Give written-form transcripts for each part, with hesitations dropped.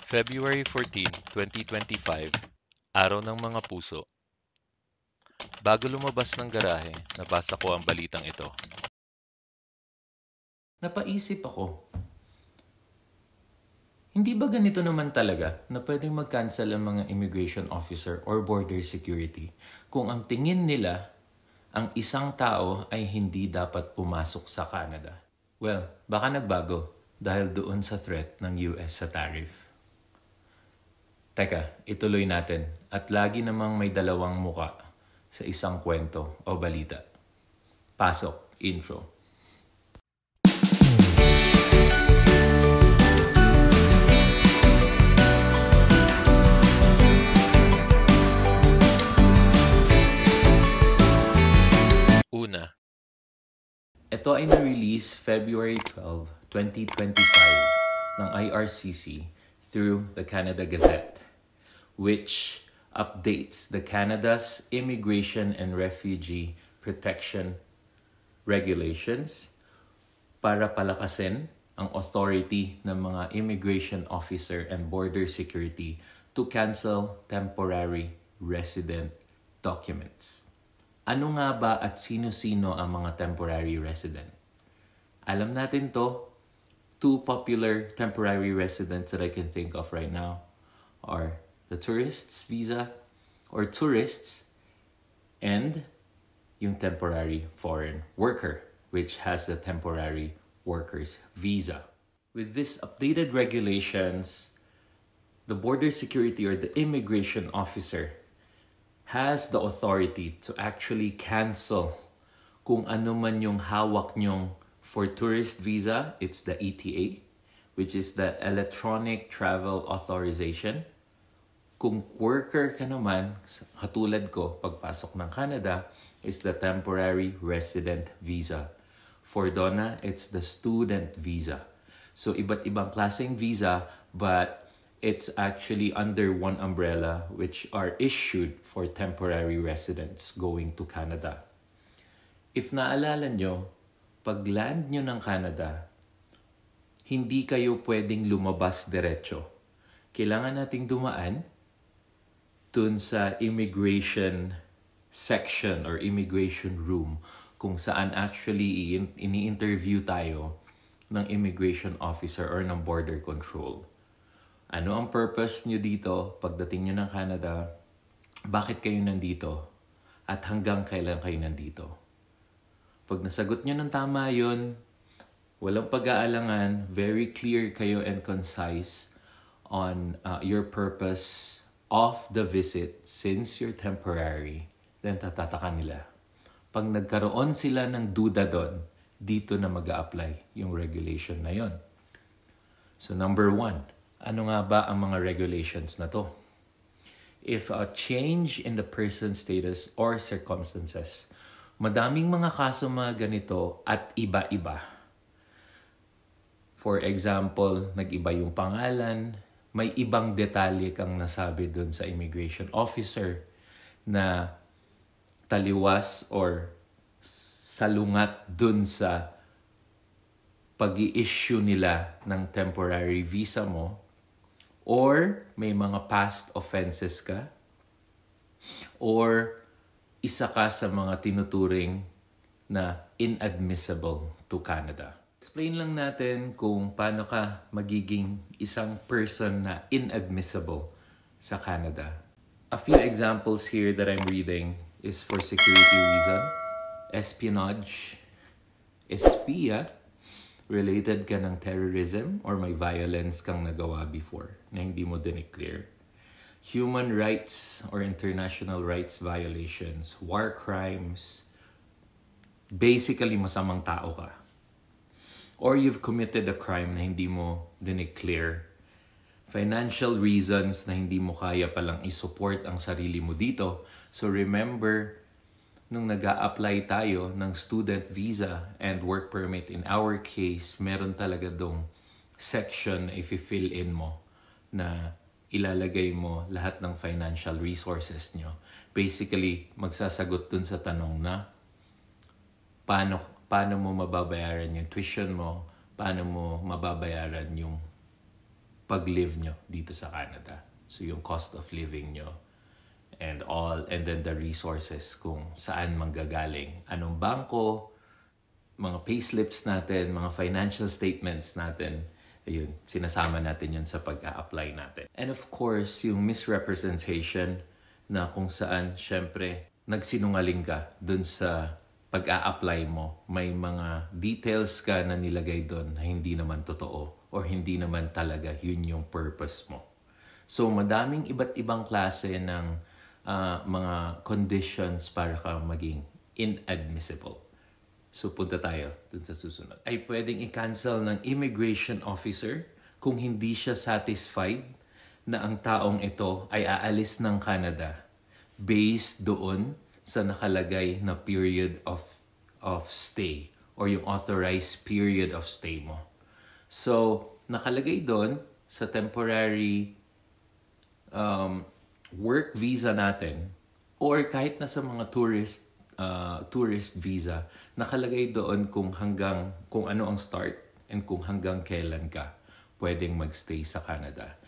February 14, 2025, Araw ng mga puso. Bago lumabas ng garahe, nabasa ko ang balitang ito. Napaisip ako, hindi ba ganito naman talaga na pwedeng mag-cancel ang mga immigration officer or border security kung ang tingin nila ang isang tao ay hindi dapat pumasok sa Canada? Well, baka nagbago dahil doon sa threat ng US sa tariff. Teka, ituloy natin at lagi namang may dalawang muka sa isang kwento o balita. Pasok, intro. Una, Ito ay na-release February 12, 2025 ng IRCC through the Canada Gazette, which updates the Canada's Immigration and Refugee Protection Regulations para palakasin ang authority ng mga immigration officer and border security to cancel temporary resident documents. Ano nga ba at sino-sino ang mga temporary resident? Alam natin to. Two popular temporary residents that I can think of right now are the tourist's visa or tourists and yung temporary foreign worker, which has the temporary worker's visa. With this updated regulations, the border security or the immigration officer has the authority to actually cancel kung ano man yung hawak nyong for tourist visa. It's the ETA, which is the Electronic Travel Authorization. Kung worker ka naman, katulad ko, pagpasok ng Canada, is the temporary resident visa. For Donna, it's the student visa. So, iba't ibang klaseng visa, but it's actually under one umbrella, which are issued for temporary residents going to Canada. If naalala nyo, pag land nyo ng Canada, hindi kayo pwedeng lumabas diretso. Kailangan nating dumaan dun sa immigration section or immigration room kung saan actually ini-interview tayo ng immigration officer or ng border control. Ano ang purpose nyo dito pagdating nyo ng Canada? Bakit kayo nandito? At hanggang kailan kayo nandito? Pag nasagot nyo ng tama yun, walang pag-aalangan, very clear kayo and concise on your purpose of the visit since you're temporary, then tatataka nila. Pag nagkaroon sila ng duda doon, dito na mag-a-apply yung regulation na yon. So number 1, ano nga ba ang mga regulations na to? If a change in the person's status or circumstances, madaming mga kaso mga ganito at iba-iba. For example, nag-iba yung pangalan, may ibang detalye kang nasabi dun sa immigration officer na taliwas or salungat dun sa pag-i-issue nila ng temporary visa mo, or may mga past offenses ka, or isa ka sa mga tinuturing na inadmissible to Canada. Explain lang natin kung paano ka magiging isang person na inadmissible sa Canada. A few examples here that I'm reading is for security reason, espionage, espia, related ka ng terrorism or may violence kang nagawa before na hindi mo dineclare. Human rights or international rights violations, war crimes, basically masamang tao ka. Or you've committed a crime na hindi mo dineclare. Financial reasons na hindi mo kaya palang isupport ang sarili mo dito. So remember, nung nag-a-apply tayo ng student visa and work permit, in our case, meron talaga dong section na i-fill in mo na ilalagay mo lahat ng financial resources nyo. Basically, magsasagot dun sa tanong na paano mo mababayaran yung tuition mo, paano mo mababayaran yung pag-live nyo dito sa Canada. So yung cost of living nyo and then the resources kung saan manggagaling. Anong bangko, mga payslips natin, mga financial statements natin, ayun, sinasama natin yun sa pag-a-apply natin. And of course, yung misrepresentation na kung saan, syempre, nagsinungaling ka dun sa pag-a-apply mo. May mga details ka na nilagay dun na hindi naman totoo or hindi naman talaga yun yung purpose mo. So, madaming iba't ibang klase ng mga conditions para ka maging inadmissible. So, punta tayo dun sa susunod. Ay pwedeng i-cancel ng immigration officer kung hindi siya satisfied na ang taong ito ay aalis ng Canada based doon sa nakalagay na period of stay or yung authorized period of stay mo. So, nakalagay doon sa temporary work visa natin or kahit na sa mga tourist visa, nakalagay doon kung ano ang start and kung hanggang kailan ka pwedeng magstay sa Canada.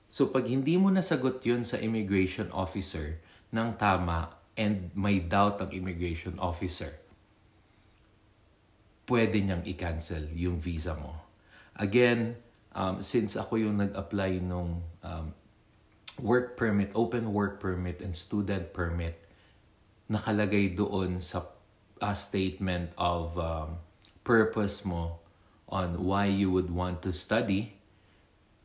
So pag hindi mo nasagot yun sa immigration officer ng tama and may doubt ang immigration officer, pwede niyang i-cancel yung visa mo. Again, since ako yung nag-apply nung work permit, open work permit and student permit, nakalagay doon sa statement of purpose mo on why you would want to study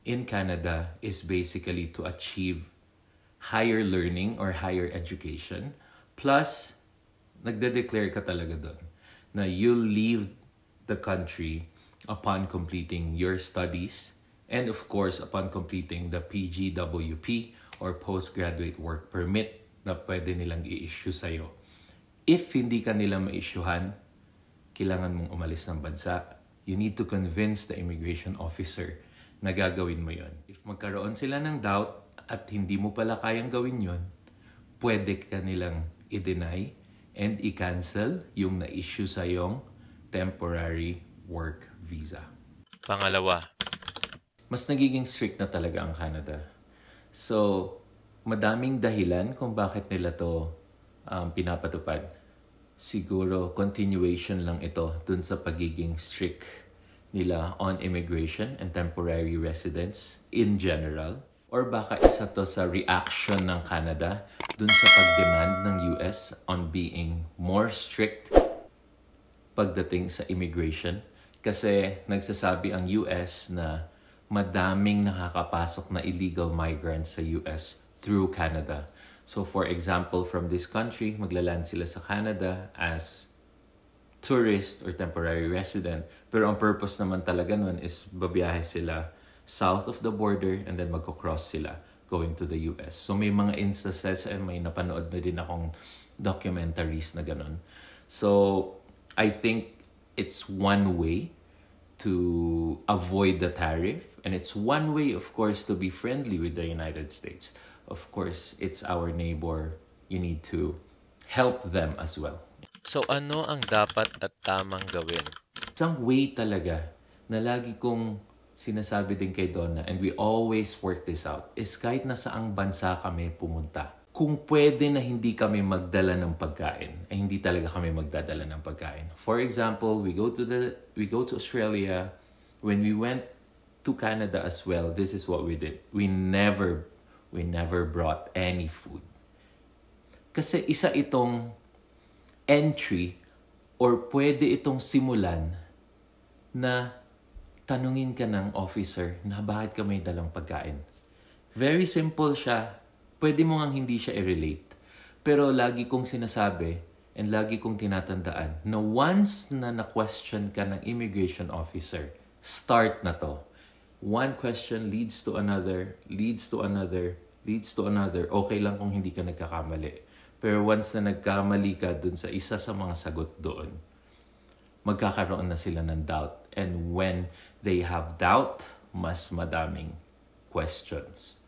in Canada is basically to achieve higher learning or higher education. Plus, nagde-declare ka talaga doon na you'll leave the country upon completing your studies and of course upon completing the PGWP or Postgraduate Work Permit na pwede nilang i-issue sa'yo. If hindi ka nila ma-issuehan, kailangan mong umalis ng bansa. You need to convince the immigration officer na gagawin mo yon. If magkaroon sila ng doubt at hindi mo pala kayang gawin yon, pwede ka nilang i-deny and i-cancel yung na-issue sa'yong temporary work visa. Pangalawa, mas nagiging strict na talaga ang Canada. So, madaming dahilan kung bakit nila to pinapatupad. Siguro, continuation lang ito dun sa pagiging strict nila on immigration and temporary residence in general. Or baka isa to sa reaction ng Canada dun sa pagdemand ng US on being more strict pagdating sa immigration. Kasi nagsasabi ang US na madaming nakakapasok na illegal migrants sa US through Canada. So for example, from this country, maglaland sila sa Canada as tourist or temporary resident. Pero ang purpose naman talaga nun is babiyahe sila south of the border and then magko-cross sila going to the US. So may mga instances and may napanood na din akong documentaries na ganun. So I think it's one way to avoid the tariff. And it's one way, of course, to be friendly with the United States. Of course, it's our neighbor. You need to help them as well. so ano ang dapat at tamang gawin? Isang way talaga na lagi kong sinasabi din kay Donna, and we always work this out, is kahit na saang bansa kami pumunta, kung pwede na hindi kami magdala ng pagkain, ay hindi talaga kami magdadala ng pagkain. For example, we go to Australia. When we went to Canada as well, this is what we did. We never brought any food. Kasi isa itong entry or pwede itong simulan na tanungin ka ng officer na bakit ka may dalang pagkain. Very simple siya. Pwede mo ngang hindi siya i-relate. Pero lagi kong sinasabi and lagi kong tinatandaan na once na na-question ka ng immigration officer, start na to. One question leads to another, leads to another, leads to another. Okay lang kung hindi ka nagkakamali. Pero once na nagkamali ka dun sa isa sa mga sagot doon, magkakaroon na sila ng doubt. And when they have doubt, mas madaming questions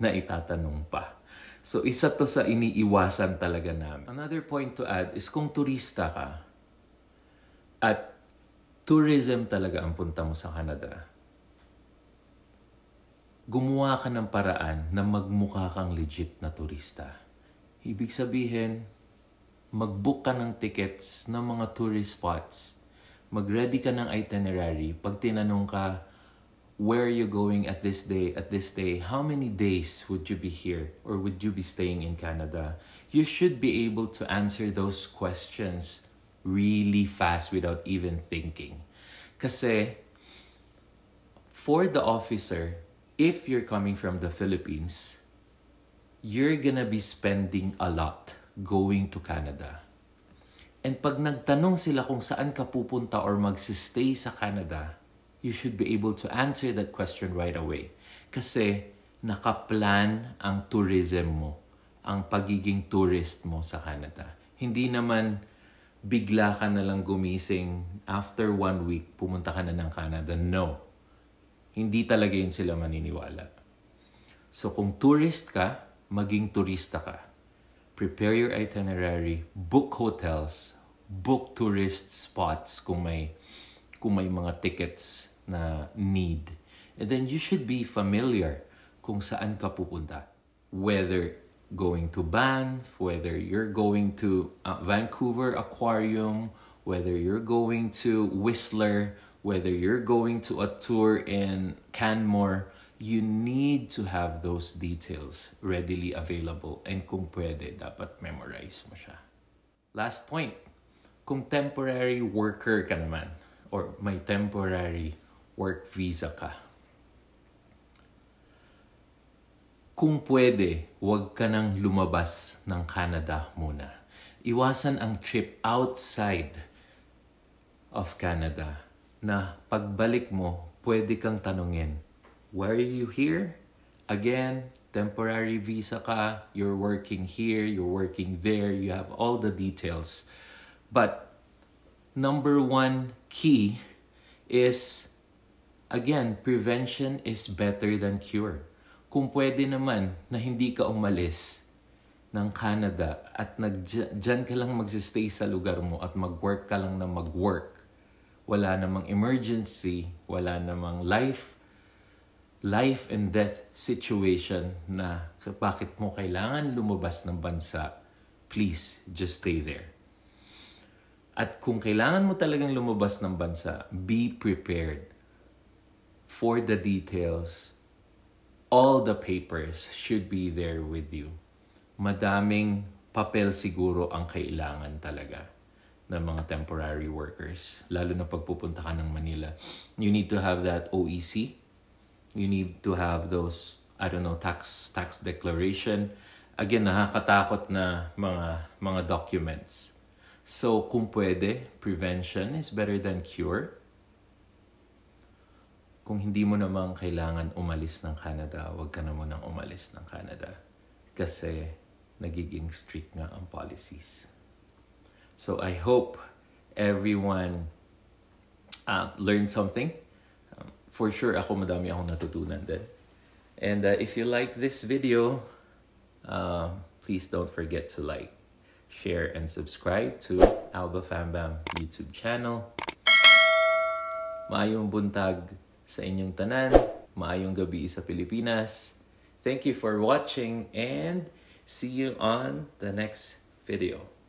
na itatanong pa. So isa to sa iniiwasan talaga namin. Another point to add is kung turista ka at tourism talaga ang punta mo sa Canada, gumawa ka ng paraan na magmukha kang legit na turista. Ibig sabihin, mag-book ka ng tickets ng mga tourist spots. Mag-ready ka ng itinerary. Pag tinanong ka, where are you going at this day, how many days would you be here or would you be staying in Canada? You should be able to answer those questions really fast without even thinking. Kasi, for the officer, if you're coming from the Philippines, you're gonna be spending a lot going to Canada. And pag nagtanong sila kung saan ka pupunta or magsistay sa Canada, you should be able to answer that question right away. Kasi nakaplan ang tourism mo, ang pagiging tourist mo sa Canada. Hindi naman bigla ka na lang gumising after 1 week, pumunta ka na ng Canada. No. Hindi talaga yun sila maniniwala. So kung tourist ka, maging turista ka. Prepare your itinerary, book hotels, book tourist spots kung may mga tickets na need. And then you should be familiar kung saan ka pupunta. Whether going to Banff, whether you're going to Vancouver Aquarium, whether you're going to Whistler, whether you're going to a tour in Canmore, you need to have those details readily available. And kung pwede, dapat memorize mo siya. Last point, kung temporary worker ka naman, or may temporary work visa ka, kung pwede, huwag ka nang lumabas ng Canada muna. Iwasan ang trip outside of Canada na pagbalik mo, pwede kang tanungin, why are you here? Again, temporary visa ka, you're working here, you're working there, you have all the details. But number one key is, again, prevention is better than cure. Kung pwede naman na hindi ka umalis ng Canada at dyan ka lang magsistay sa lugar mo at mag-work ka lang na mag-work, wala namang emergency, wala namang life and death situation na bakit mo kailangan lumabas ng bansa, please, just stay there. At kung kailangan mo talagang lumabas ng bansa, be prepared for the details. All the papers should be there with you. Madaming papel siguro ang kailangan talaga ng mga temporary workers. Lalo na pagpupunta ka ng Manila. You need to have that OEC. You need to have those, tax declaration. Again, nakakatakot na mga documents. So, kung pwede, prevention is better than cure. Kung hindi mo namang kailangan umalis ng Canada, huwag ka na munang umalis ng Canada. Kasi nagiging strict nga ang policies. So I hope everyone learned something. For sure, madami akong natutunan din. And if you like this video, please don't forget to like, share, and subscribe to Alba Fambam YouTube channel. Maayong buntag sa inyong tanan, maayong gabi sa Pilipinas. Thank you for watching and see you on the next video.